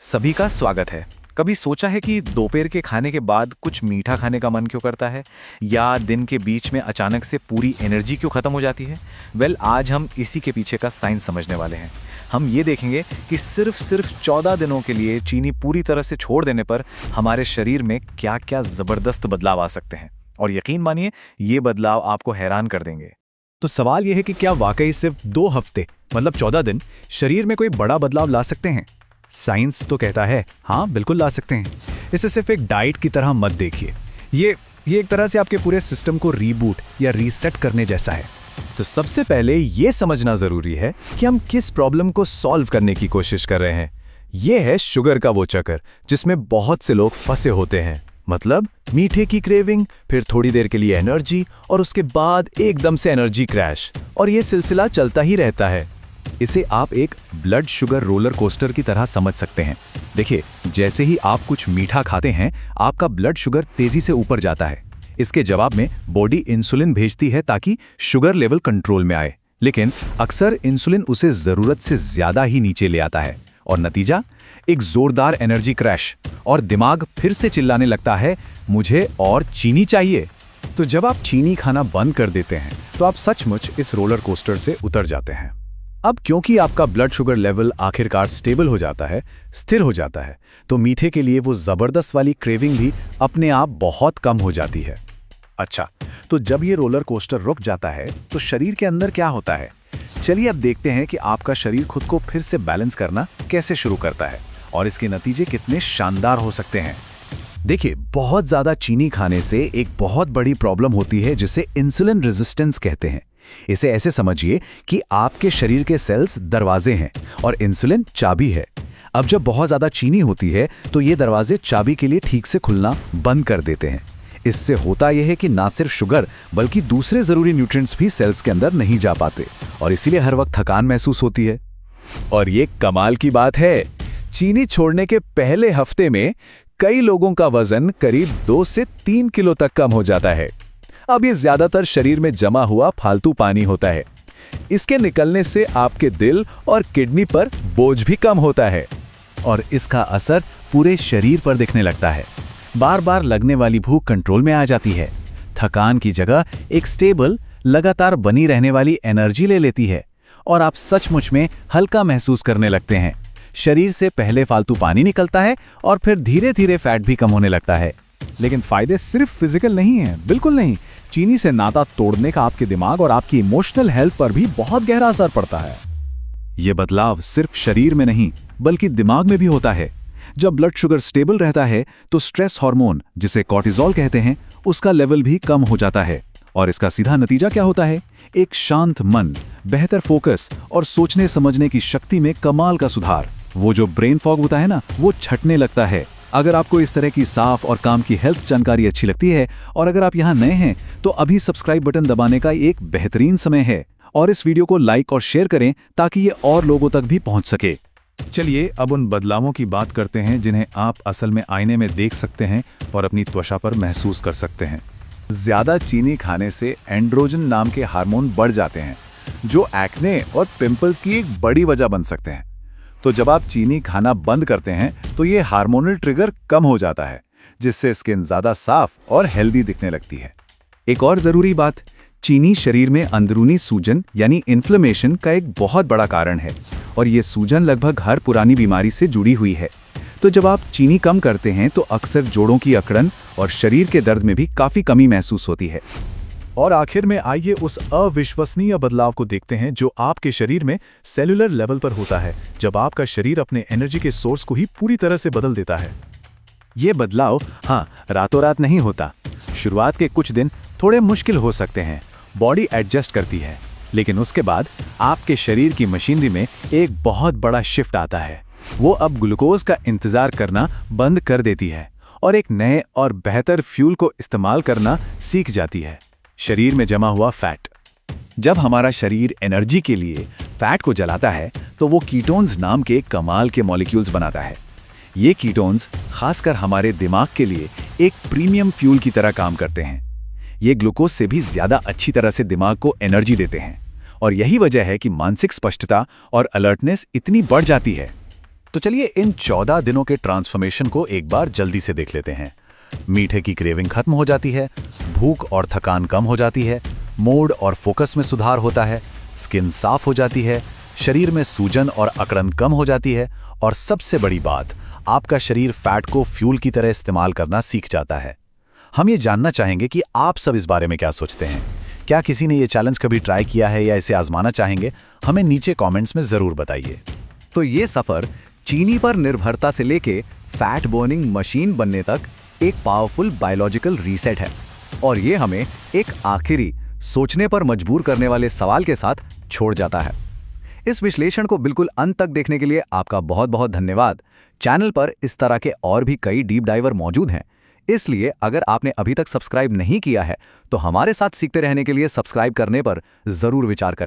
सभी का स्वागत है। कभी सोचा है कि दोपहर के खाने के बाद कुछ मीठा खाने का मन क्यों करता है, या दिन के बीच में अचानक से पूरी एनर्जी क्यों खत्म हो जाती है? आज हम इसी के पीछे का साइंस समझने वाले हैं। हम ये देखेंगे कि सिर्फ 14 दिनों के लिए चीनी पूरी तरह से छोड़ देने पर हमारे शरीर में क्या क्या जबरदस्त बदलाव आ सकते हैं, और यकीन मानिए ये बदलाव आपको हैरान कर देंगे। तो सवाल यह है कि क्या वाकई सिर्फ 2 हफ्ते मतलब 14 दिन शरीर में कोई बड़ा बदलाव ला सकते हैं? साइंस तो कहता है हाँ, बिल्कुल ला सकते हैं। इसे सिर्फ एक डाइट की तरह मत देखिए। ये एक तरह से आपके पूरे सिस्टम को रीबूट या रीसेट करने जैसा है। तो सबसे पहले ये समझना जरूरी है कि हम किस प्रॉब्लम को सॉल्व करने की कोशिश कर रहे हैं। ये है शुगर का वो चक्कर जिसमें बहुत से लोग फंसे होते हैं। मतलब मीठे की क्रेविंग, फिर थोड़ी देर के लिए एनर्जी, और उसके बाद एकदम से एनर्जी क्रैश, और ये सिलसिला चलता ही रहता है। इसे आप एक ब्लड शुगर रोलर कोस्टर की तरह समझ सकते हैं। देखिए, जैसे ही आप कुछ मीठा खाते हैं, आपका ब्लड शुगर तेजी से ऊपर जाता है। इसके जवाब में बॉडी इंसुलिन भेजती है ताकि शुगर लेवल कंट्रोल में आए, लेकिन अक्सर इंसुलिन उसे जरूरत से ज्यादा ही नीचे ले आता है, और नतीजा एक जोरदार एनर्जी क्रैश, और दिमाग फिर से चिल्लाने लगता है, मुझे और चीनी चाहिए। तो जब आप चीनी खाना बंद कर देते हैं तो आप सचमुच इस रोलर कोस्टर से उतर जाते हैं। अब क्योंकि आपका ब्लड शुगर लेवल आखिरकार स्टेबल हो जाता है, स्थिर हो जाता है, तो मीठे के लिए वो जबरदस्त वाली क्रेविंग भी अपने आप बहुत कम हो जाती है। अच्छा, तो जब ये रोलर कोस्टर रुक जाता है तो शरीर के अंदर क्या होता है? चलिए अब देखते हैं कि आपका शरीर खुद को फिर से बैलेंस करना कैसे शुरू करता है, और इसके नतीजे कितने शानदार हो सकते हैं। देखिए, बहुत ज्यादा चीनी खाने से एक बहुत बड़ी प्रॉब्लम होती है जिसे इंसुलिन रेजिस्टेंस कहते हैं। इसे ऐसे समझिए कि आपके शरीर के सेल्स दरवाजे हैं और इंसुलिन चाबी है। अब जब बहुत ज्यादा चीनी होती है तो ये दरवाजे चाबी के लिए ठीक से खुलना बंद कर देते हैं। इससे होता यह है कि ना सिर्फ शुगर बल्कि दूसरे जरूरी न्यूट्रिएंट्स भी सेल्स के अंदर नहीं जा पाते, और इसीलिए हर वक्त थकान महसूस होती है। और ये कमाल की बात है, चीनी छोड़ने के पहले हफ्ते में कई लोगों का वजन करीब 2 से 3 किलो तक कम हो जाता है। अब ये ज्यादातर शरीर में जमा हुआ फालतू पानी होता है। इसके निकलने से आपके दिल और किडनी पर बोझ भी कम होता है, और इसका असर पूरे शरीर पर दिखने लगता है। बार बार लगने वाली भूख कंट्रोल में आ जाती है। थकान की जगह एक स्टेबल, लगातार बनी रहने वाली एनर्जी ले लेती है, और आप सचमुच में हल्का महसूस करने लगते हैं। शरीर से पहले फालतू पानी निकलता है और फिर धीरे धीरे फैट भी कम होने लगता है। लेकिन फायदे सिर्फ फिजिकल नहीं हैं, बिल्कुल नहीं। चीनी से नाता तोड़ने का आपके दिमाग और आपकी इमोशनल हेल्थ पर भी बहुत गहरा असर पड़ता है। यह बदलाव सिर्फ शरीर में नहीं बल्कि दिमाग में भी होता है। जब ब्लड शुगर स्टेबल रहता है तो स्ट्रेस हार्मोन, जिसे कॉर्टिसोल कहते हैं, उसका लेवल भी कम हो जाता है, और इसका सीधा नतीजा क्या होता है? एक शांत मन, बेहतर फोकस और सोचने समझने की शक्ति में कमाल का सुधार। वो जो ब्रेन फॉग होता है ना, वो छटने लगता है। अगर आपको इस तरह की साफ और काम की हेल्थ जानकारी अच्छी लगती है, और अगर आप यहाँ नए हैं, तो अभी सब्सक्राइब बटन दबाने का एक बेहतरीन समय है, और इस वीडियो को लाइक और शेयर करें ताकि ये और लोगों तक भी पहुंच सके। चलिए अब उन बदलावों की बात करते हैं जिन्हें आप असल में आईने में देख सकते हैं और अपनी त्वचा पर महसूस कर सकते हैं। ज्यादा चीनी खाने से एंड्रोजन नाम के हार्मोन बढ़ जाते हैं, जो एक्ने और पिंपल्स की एक बड़ी वजह बन सकते हैं। तो जब आप चीनी खाना बंद करते हैं तो ये हार्मोनल ट्रिगर कम हो जाता है, जिससे स्किन ज्यादा साफ और हेल्दी दिखने लगती है। एक और जरूरी बात, चीनी शरीर में अंदरूनी सूजन यानी इन्फ्लेमेशन का एक बहुत बड़ा कारण है, और ये सूजन लगभग हर पुरानी बीमारी से जुड़ी हुई है। तो जब आप चीनी कम करते हैं तो अक्सर जोड़ों की अकड़न और शरीर के दर्द में भी काफी कमी महसूस होती है। और आखिर में आइए उस अविश्वसनीय बदलाव को देखते हैं जो आपके शरीर में सेलुलर लेवल पर होता है, जब आपका शरीर अपने एनर्जी के सोर्स को ही पूरी तरह से बदल देता है। ये बदलाव रातों रात नहीं होता। शुरुआत के कुछ दिन थोड़े मुश्किल हो सकते हैं, बॉडी एडजस्ट करती है, लेकिन उसके बाद आपके शरीर की मशीनरी में एक बहुत बड़ा शिफ्ट आता है। वो अब ग्लूकोज का इंतजार करना बंद कर देती है और एक नए और बेहतर फ्यूल को इस्तेमाल करना सीख जाती है, शरीर में जमा हुआ फैट। जब हमारा शरीर एनर्जी के लिए फैट को जलाता है तो वो कीटोन्स नाम के कमाल के मॉलिक्यूल्स बनाता है। ये कीटोन्स खासकर हमारे दिमाग के लिए एक प्रीमियम फ्यूल की तरह काम करते हैं। ये ग्लूकोज से भी ज्यादा अच्छी तरह से दिमाग को एनर्जी देते हैं, और यही वजह है कि मानसिक स्पष्टता और अलर्टनेस इतनी बढ़ जाती है। तो चलिए इन 14 दिनों के ट्रांसफॉर्मेशन को एक बार जल्दी से देख लेते हैं। मीठे की क्रेविंग खत्म हो जाती है, भूख और थकान कम हो जाती है, मूड और फोकस में सुधार होता है, स्किन साफ हो जाती है, शरीर में सूजन और अकड़न कम हो जाती है, और सबसे बड़ी बात, आपका शरीर फैट को फ्यूल की तरह इस्तेमाल करना सीख जाता है। हम ये जानना चाहेंगे कि आप सब इस बारे में क्या सोचते हैं। क्या किसी ने ये चैलेंज कभी ट्राई किया है या इसे आजमाना चाहेंगे? हमें नीचे कमेंट्स में जरूर बताइए। तो ये सफर चीनी पर निर्भरता से लेके फैट बर्निंग मशीन बनने तक एक पावरफुल बायोलॉजिकल रीसेट है, और ये हमें एक आखिरी सोचने पर मजबूर करने वाले सवाल के साथ छोड़ जाता है। इस विश्लेषण को बिल्कुल अंत तक देखने के लिए आपका बहुत बहुत धन्यवाद। चैनल पर इस तरह के और भी कई डीप डाइवर मौजूद हैं, इसलिए अगर आपने अभी तक सब्सक्राइब नहीं किया है तो हमारे साथ सीखते रहने के लिए सब्सक्राइब करने पर जरूर विचार करें।